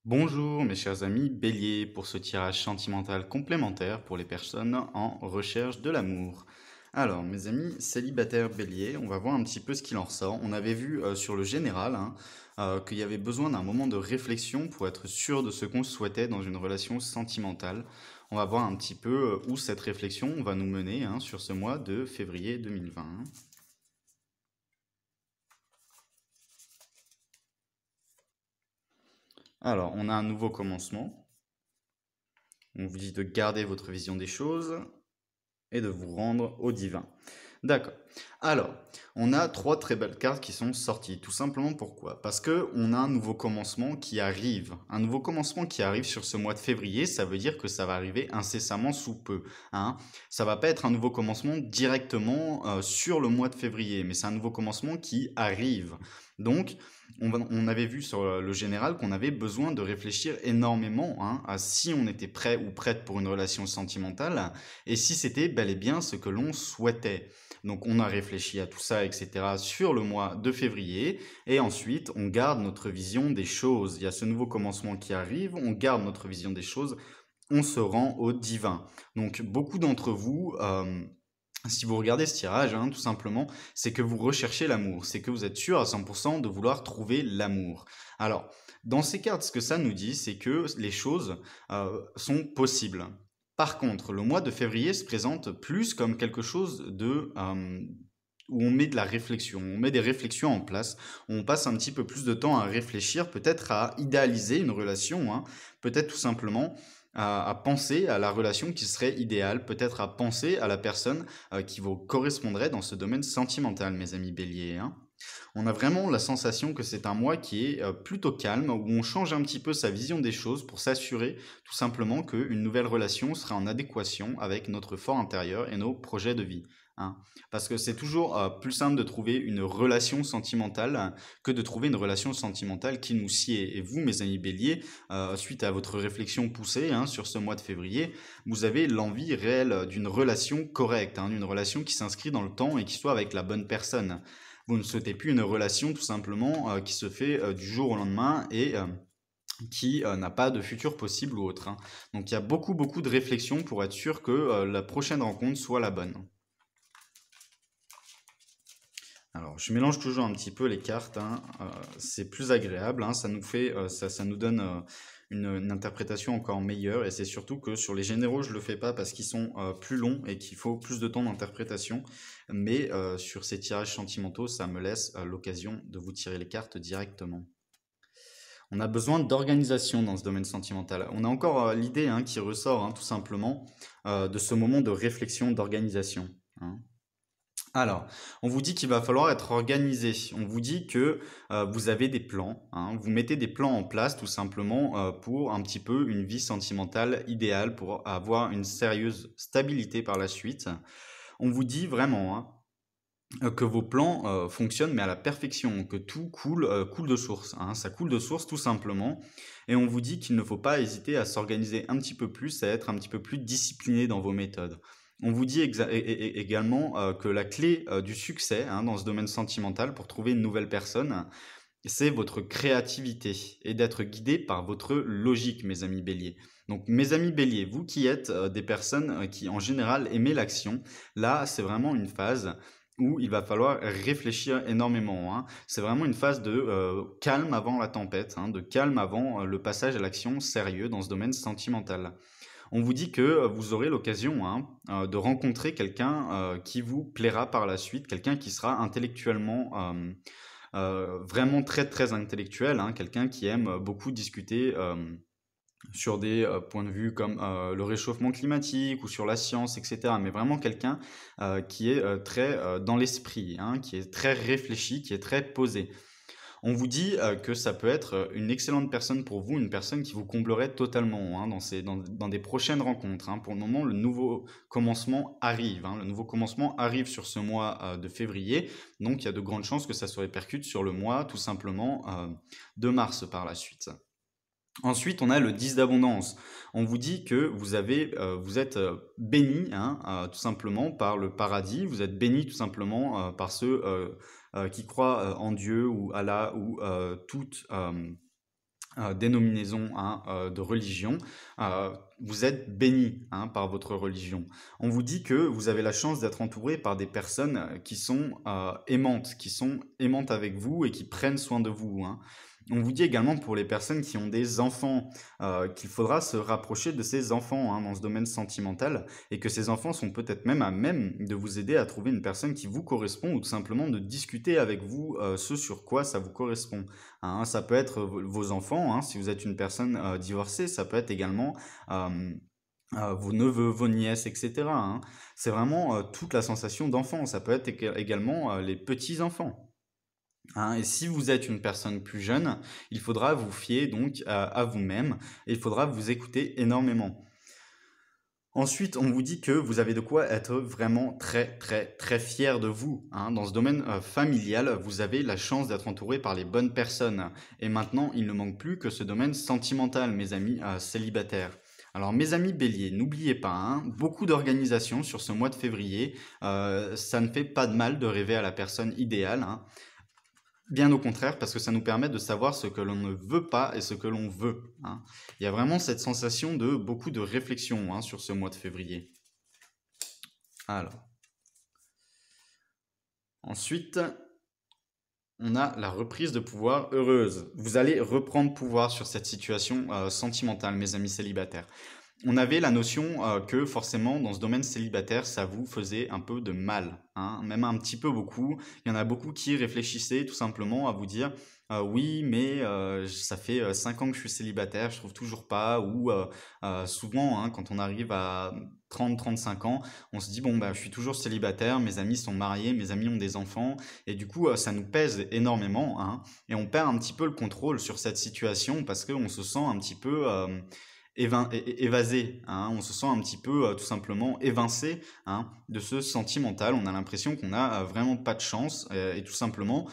Bonjour mes chers amis Bélier pour ce tirage sentimental complémentaire pour les personnes en recherche de l'amour. Alors mes amis célibataires Bélier, on va voir un petit peu ce qu'il en ressort. On avait vu sur le général qu'il y avait besoin d'un moment de réflexion pour être sûr de ce qu'on souhaitait dans une relation sentimentale. On va voir un petit peu où cette réflexion va nous mener sur ce mois de février 2020. Alors on a un nouveau commencement. On vous dit de garder votre vision des choses et de vous rendre au divin. D'accord. Alors, on a trois très belles cartes qui sont sorties. Tout simplement pourquoi? Parce que on a un nouveau commencement qui arrive. Un nouveau commencement qui arrive sur ce mois de février, ça veut dire que ça va arriver incessamment sous peu. Hein. Ça va pas être un nouveau commencement directement sur le mois de février, mais c'est un nouveau commencement qui arrive. Donc, on avait vu sur le général qu'on avait besoin de réfléchir énormément à si on était prêt ou prête pour une relation sentimentale et si c'était bel et bien ce que l'on souhaitait. Donc on a réfléchi à tout ça, etc. sur le mois de février et ensuite on garde notre vision des choses. Il y a ce nouveau commencement qui arrive, on garde notre vision des choses, on se rend au divin. Donc beaucoup d'entre vous... si vous regardez ce tirage, tout simplement, c'est que vous recherchez l'amour, c'est que vous êtes sûr à 100% de vouloir trouver l'amour. Alors, dans ces cartes, ce que ça nous dit, c'est que les choses sont possibles. Par contre, le mois de février se présente plus comme quelque chose de... où on met de la réflexion, on met des réflexions en place, on passe un petit peu plus de temps à réfléchir, peut-être à idéaliser une relation, peut-être tout simplement à penser à la relation qui serait idéale, peut-être à penser à la personne qui vous correspondrait dans ce domaine sentimental, mes amis béliers. On a vraiment la sensation que c'est un mois qui est plutôt calme, où on change un petit peu sa vision des choses pour s'assurer tout simplement qu'une nouvelle relation sera en adéquation avec notre fort intérieur et nos projets de vie. Parce que c'est toujours plus simple de trouver une relation sentimentale que de trouver une relation sentimentale qui nous sied. Et vous, mes amis béliers, suite à votre réflexion poussée sur ce mois de février, vous avez l'envie réelle d'une relation correcte, d'une relation qui s'inscrit dans le temps et qui soit avec la bonne personne. Vous ne souhaitez plus une relation tout simplement qui se fait du jour au lendemain et qui n'a pas de futur possible ou autre. Donc il y a beaucoup de réflexion pour être sûr que la prochaine rencontre soit la bonne. Alors, je mélange toujours un petit peu les cartes, c'est plus agréable, ça nous fait, ça nous donne une interprétation encore meilleure, et c'est surtout que sur les généraux, je le fais pas parce qu'ils sont plus longs et qu'il faut plus de temps d'interprétation, mais sur ces tirages sentimentaux, ça me laisse l'occasion de vous tirer les cartes directement. On a besoin d'organisation dans ce domaine sentimental. On a encore l'idée qui ressort tout simplement de ce moment de réflexion, d'organisation. Alors, on vous dit qu'il va falloir être organisé. On vous dit que vous avez des plans. Vous mettez des plans en place tout simplement pour un petit peu une vie sentimentale idéale, pour avoir une sérieuse stabilité par la suite. On vous dit vraiment que vos plans fonctionnent mais à la perfection, que tout coule de source. Ça coule de source tout simplement. Et on vous dit qu'il ne faut pas hésiter à s'organiser un petit peu plus, à être un petit peu plus discipliné dans vos méthodes. On vous dit également que la clé du succès dans ce domaine sentimental pour trouver une nouvelle personne, c'est votre créativité et d'être guidé par votre logique, mes amis béliers. Donc mes amis béliers, vous qui êtes des personnes qui en général aimez l'action, là c'est vraiment une phase où il va falloir réfléchir énormément. C'est vraiment une phase de calme avant la tempête, de calme avant le passage à l'action sérieux dans ce domaine sentimental. On vous dit que vous aurez l'occasion de rencontrer quelqu'un qui vous plaira par la suite, quelqu'un qui sera intellectuellement vraiment très intellectuel, quelqu'un qui aime beaucoup discuter sur des points de vue comme le réchauffement climatique ou sur la science, etc. Mais vraiment quelqu'un qui est très dans l'esprit, qui est très réfléchi, qui est très posé. On vous dit que ça peut être une excellente personne pour vous, une personne qui vous comblerait totalement dans des prochaines rencontres. Pour le moment, le nouveau commencement arrive. Le nouveau commencement arrive sur ce mois de février, donc il y a de grandes chances que ça se répercute sur le mois tout simplement de mars par la suite. Ensuite, on a le 10 d'abondance. On vous dit que vous êtes béni, tout simplement par le paradis. Vous êtes béni tout simplement par ceux qui croient en Dieu ou Allah ou toute dénominaison hein, de religion, vous êtes béni hein, par votre religion. On vous dit que vous avez la chance d'être entouré par des personnes qui sont aimantes avec vous et qui prennent soin de vous. Hein. On vous dit également pour les personnes qui ont des enfants qu'il faudra se rapprocher de ces enfants hein, dans ce domaine sentimental et que ces enfants sont peut-être même à même de vous aider à trouver une personne qui vous correspond ou tout simplement de discuter avec vous ce sur quoi ça vous correspond. Hein. Ça peut être vos enfants, hein, si vous êtes une personne divorcée, ça peut être également vos neveux, vos nièces, etc. Hein. C'est vraiment toute la sensation d'enfant. Ça peut être également les petits-enfants. Hein, et si vous êtes une personne plus jeune, il faudra vous fier donc à vous-même et il faudra vous écouter énormément. Ensuite, on vous dit que vous avez de quoi être vraiment très très très fier de vous. Hein. Dans ce domaine familial, vous avez la chance d'être entouré par les bonnes personnes. Et maintenant, il ne manque plus que ce domaine sentimental, mes amis célibataires. Alors mes amis béliers, n'oubliez pas, hein, beaucoup d'organisations sur ce mois de février, ça ne fait pas de mal de rêver à la personne idéale. Hein. Bien au contraire, parce que ça nous permet de savoir ce que l'on ne veut pas et ce que l'on veut. Hein. Il y a vraiment cette sensation de beaucoup de réflexion hein, sur ce mois de février. Alors, ensuite, on a la reprise de pouvoir heureuse. Vous allez reprendre pouvoir sur cette situation sentimentale, mes amis célibataires. On avait la notion que forcément dans ce domaine célibataire, ça vous faisait un peu de mal, hein, même un petit peu beaucoup. Il y en a beaucoup qui réfléchissaient tout simplement à vous dire oui, mais ça fait 5 ans que je suis célibataire, je trouve toujours pas. Ou souvent, hein, quand on arrive à 30-35 ans, on se dit bon bah je suis toujours célibataire, mes amis sont mariés, mes amis ont des enfants, et du coup ça nous pèse énormément, hein, et on perd un petit peu le contrôle sur cette situation parce qu'on se sent un petit peu évasé, hein, on se sent un petit peu tout simplement évincé hein, de ce sentimental. On a l'impression qu'on n'a vraiment pas de chance et tout simplement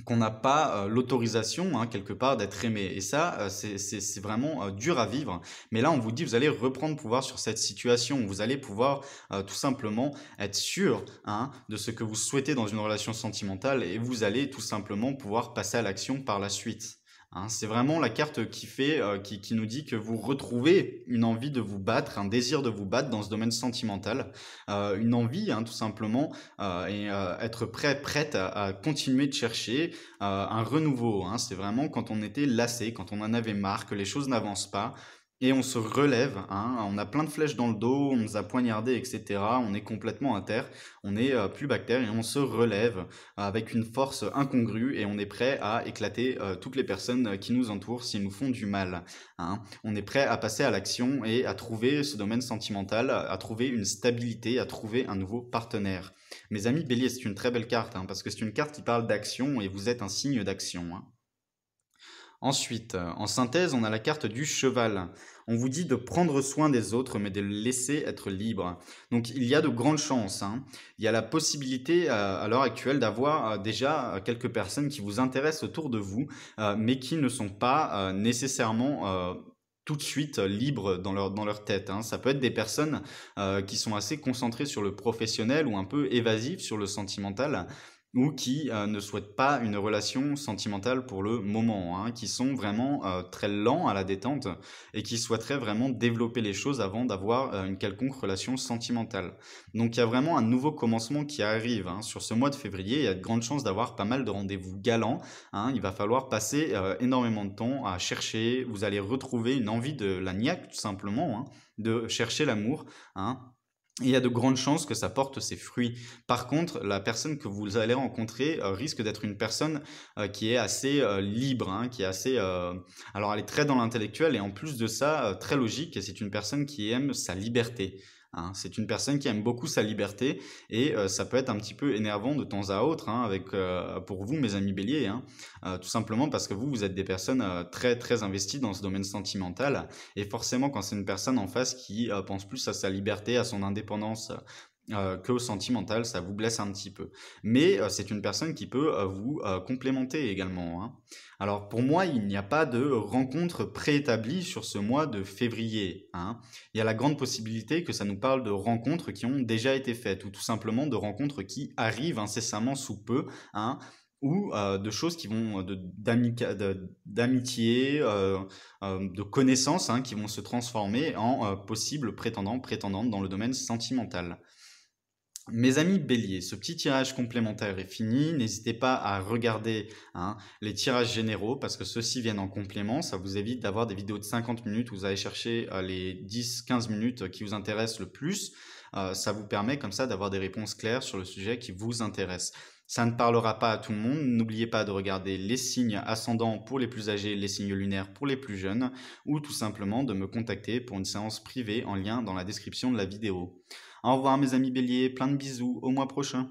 qu'on n'a pas l'autorisation hein, quelque part d'être aimé. Et ça, c'est vraiment dur à vivre. Mais là, on vous dit, vous allez reprendre pouvoir sur cette situation. Vous allez pouvoir tout simplement être sûr hein, de ce que vous souhaitez dans une relation sentimentale et vous allez tout simplement pouvoir passer à l'action par la suite. Hein, c'est vraiment la carte qui fait, qui nous dit que vous retrouvez une envie de vous battre, un désir de vous battre dans ce domaine sentimental, une envie hein, tout simplement, et être prête à continuer de chercher un renouveau. Hein. C'est vraiment quand on était lassé, quand on en avait marre, que les choses n'avancent pas. Et on se relève, hein, on a plein de flèches dans le dos, on nous a poignardé, etc. On est complètement à terre, on est plus bactère et on se relève avec une force incongrue et on est prêt à éclater toutes les personnes qui nous entourent s'ils nous font du mal. Hein. On est prêt à passer à l'action et à trouver ce domaine sentimental, à trouver une stabilité, à trouver un nouveau partenaire. Mes amis bélier, c'est une très belle carte hein, parce que c'est une carte qui parle d'action et vous êtes un signe d'action. Hein. Ensuite, en synthèse, on a la carte du cheval. On vous dit de prendre soin des autres, mais de les laisser être libres. Donc il y a de grandes chances. Hein. Il y a la possibilité à l'heure actuelle d'avoir déjà quelques personnes qui vous intéressent autour de vous, mais qui ne sont pas nécessairement tout de suite libres dans leur tête. Hein. Ça peut être des personnes qui sont assez concentrées sur le professionnel ou un peu évasives sur le sentimental ou qui ne souhaitent pas une relation sentimentale pour le moment, hein, qui sont vraiment très lents à la détente et qui souhaiteraient vraiment développer les choses avant d'avoir une quelconque relation sentimentale. Donc il y a vraiment un nouveau commencement qui arrive hein. Sur ce mois de février, il y a de grandes chances d'avoir pas mal de rendez-vous galants. Hein. Il va falloir passer énormément de temps à chercher, vous allez retrouver une envie de la niaque tout simplement, hein, de chercher l'amour. Hein. Il y a de grandes chances que ça porte ses fruits. Par contre, la personne que vous allez rencontrer risque d'être une personne qui est assez libre, hein, qui est assez... alors, elle est très dans l'intellectuel et en plus de ça, très logique. Et c'est une personne qui aime sa liberté. Hein. C'est une personne qui aime beaucoup sa liberté et ça peut être un petit peu énervant de temps à autre hein, pour vous, mes amis béliers. Hein. Tout simplement parce que vous êtes des personnes très, très investies dans ce domaine sentimental. Et forcément, quand c'est une personne en face qui pense plus à sa liberté, à son indépendance, que au sentimental, ça vous blesse un petit peu. Mais c'est une personne qui peut vous complémenter également. Hein. Alors pour moi, il n'y a pas de rencontre préétablie sur ce mois de février. Hein. Il y a la grande possibilité que ça nous parle de rencontres qui ont déjà été faites, ou tout simplement de rencontres qui arrivent incessamment sous peu, hein, ou de choses qui vont d'amitié, de connaissances hein, qui vont se transformer en possibles prétendants, prétendantes dans le domaine sentimental. Mes amis béliers, ce petit tirage complémentaire est fini. N'hésitez pas à regarder hein, les tirages généraux parce que ceux-ci viennent en complément. Ça vous évite d'avoir des vidéos de 50 minutes où vous allez chercher les 10-15 minutes qui vous intéressent le plus. Ça vous permet comme ça d'avoir des réponses claires sur le sujet qui vous intéresse. Ça ne parlera pas à tout le monde. N'oubliez pas de regarder les signes ascendants pour les plus âgés, les signes lunaires pour les plus jeunes ou tout simplement de me contacter pour une séance privée en lien dans la description de la vidéo. Au revoir mes amis béliers, plein de bisous, au mois prochain.